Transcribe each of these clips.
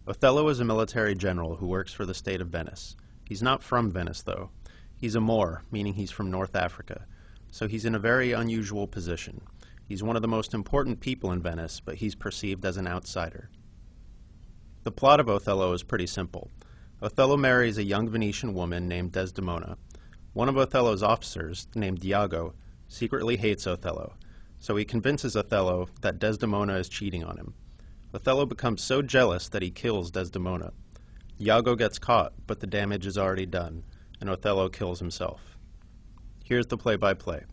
Othello is a military general who works for the state of Venice. He's not from Venice, though. He's a Moor, meaning he's from North Africa. So he's in a very unusual position. He's one of the most important people in Venice, but he's perceived as an outsider. The plot of Othello is pretty simple. Othello marries a young Venetian woman named Desdemona. One of Othello's officers, named Iago, secretly hates Othello, so he convinces Othello that Desdemona is cheating on him. Othello becomes so jealous that he kills Desdemona. Iago gets caught, but the damage is already done, and Othello kills himself. Here's the play-by-play.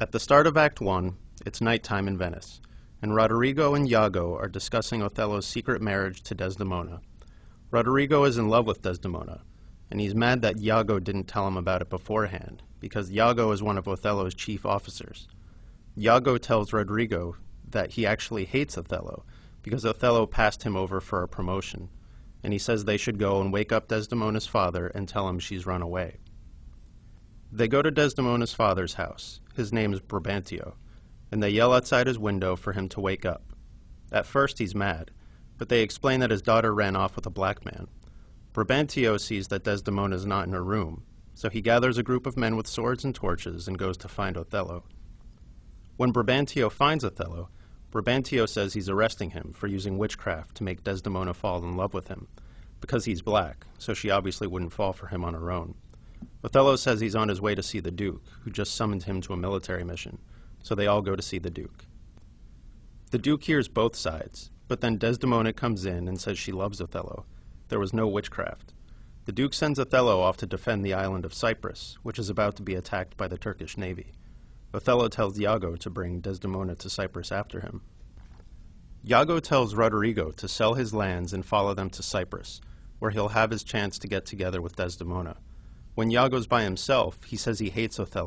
At the start of Act 1, it's nighttime in Venice, and Roderigo and Iago are discussing Othello's secret marriage to Desdemona. Roderigo is in love with Desdemona, and he's mad that Iago didn't tell him about it beforehand, because Iago is one of Othello's chief officers. Iago tells Roderigo that he actually hates Othello, because Othello passed him over for a promotion, and he says they should go and wake up Desdemona's father and tell him she's run away. They go to Desdemona's father's house. His name is Brabantio, and they yell outside his window for him to wake up. At first he's mad, but they explain that his daughter ran off with a black man. Brabantio sees that Desdemona is not in her room, so he gathers a group of men with swords and torches and goes to find Othello. When Brabantio finds Othello, Brabantio says he's arresting him for using witchcraft to make Desdemona fall in love with him, because he's black, so she obviously wouldn't fall for him on her own. Othello says he's on his way to see the Duke, who just summoned him to a military mission, so they all go to see the Duke. The Duke hears both sides, but then Desdemona comes in and says she loves Othello. There was no witchcraft. The Duke sends Othello off to defend the island of Cyprus, which is about to be attacked by the Turkish navy. Othello tells Iago to bring Desdemona to Cyprus after him. Iago tells Roderigo to sell his lands and follow them to Cyprus, where he'll have his chance to get together with Desdemona. When Iago's by himself, he says he hates Othello